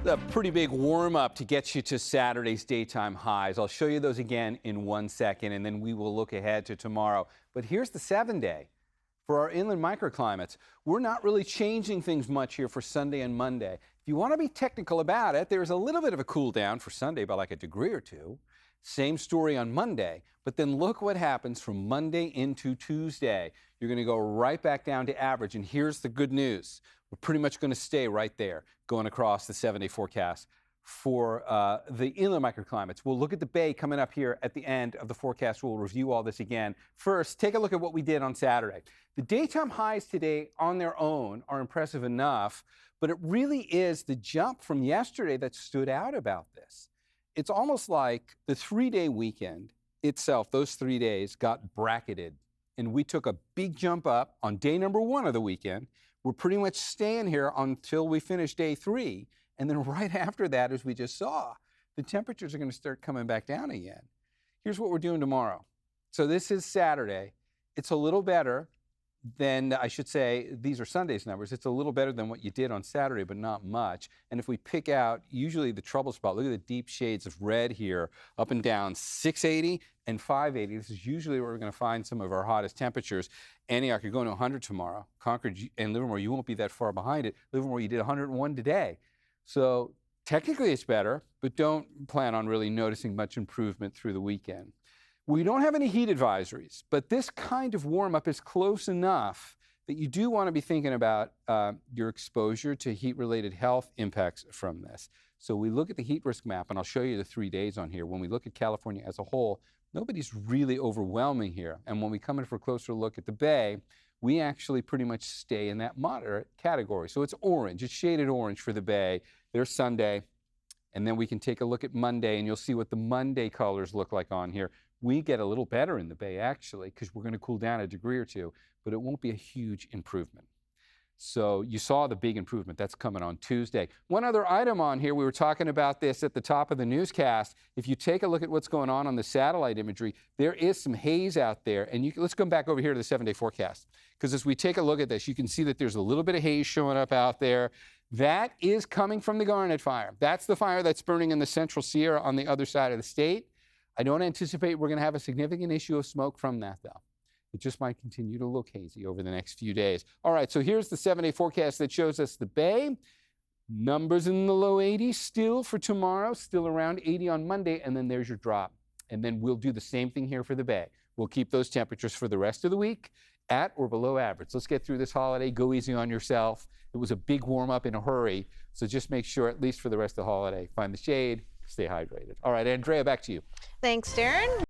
A pretty big warm-up to get you to Saturday's daytime highs. I'll show you those again in 1 second, and then we will look ahead to tomorrow. But here's the 7-day. For our inland microclimates, we're not really changing things much here for Sunday and Monday. If you want to be technical about it, there's a little bit of a cool down for Sunday by like a degree or two. Same story on Monday, but then look what happens from Monday into Tuesday. You're going to go right back down to average, and here's the good news. We're pretty much going to stay right there going across the 7-day forecast for the inland microclimates. We'll look at the bay coming up here at the end of the forecast. We'll review all this again. First, take a look at what we did on Saturday. The daytime highs today on their own are impressive enough, but it really is the jump from yesterday that stood out about this. It's almost like the 3-day weekend itself, those 3 days, got bracketed. And we took a big jump up on day number 1 of the weekend. We're pretty much staying here until we finish day 3. And then right after that, as we just saw, the temperatures are going to start coming back down again. Here's what we're doing tomorrow. So this is Saturday. It's a little better than, I should say, these are Sunday's numbers. It's a little better than what you did on Saturday, but not much. And if we pick out usually the trouble spot, look at the deep shades of red here, up and down 680 and 580. This is usually where we're going to find some of our hottest temperatures. Antioch, you're going to 100 tomorrow. Concord and Livermore, you won't be that far behind it. Livermore, you did 101 today. So technically it's better, but don't plan on really noticing much improvement through the weekend. We don't have any heat advisories, but this kind of warm-up is close enough that you do want to be thinking about your exposure to heat-related health impacts from this. So we look at the heat risk map, and I'll show you the 3 days on here. When we look at California as a whole, nobody's really overwhelming here. And when we come in for a closer look at the Bay, we actually pretty much stay in that moderate category. So it's orange, it's shaded orange for the Bay. There's Sunday, and then we can take a look at Monday, and you'll see what the Monday colors look like on here. We get a little better in the Bay, actually, because we're going to cool down a degree or two, but it won't be a huge improvement. So you saw the big improvement. That's coming on Tuesday. One other item on here, we were talking about this at the top of the newscast. If you take a look at what's going on the satellite imagery, there is some haze out there. And let's come back over here to the 7-day forecast, because as we take a look at this, you can see that there's a little bit of haze showing up out there. That is coming from the Garnet Fire. That's the fire that's burning in the Central Sierra on the other side of the state. I don't anticipate we're going to have a significant issue of smoke from that, though. It just might continue to look hazy over the next few days. All right, so here's the 7-day forecast that shows us the Bay. Numbers in the low 80s still for tomorrow, still around 80 on Monday, and then there's your drop. And then we'll do the same thing here for the Bay. We'll keep those temperatures for the rest of the week at or below average. Let's get through this holiday. Go easy on yourself. It was a big warm-up in a hurry, so just make sure, at least for the rest of the holiday, find the shade, stay hydrated. All right, Andrea, back to you. Thanks, Darren.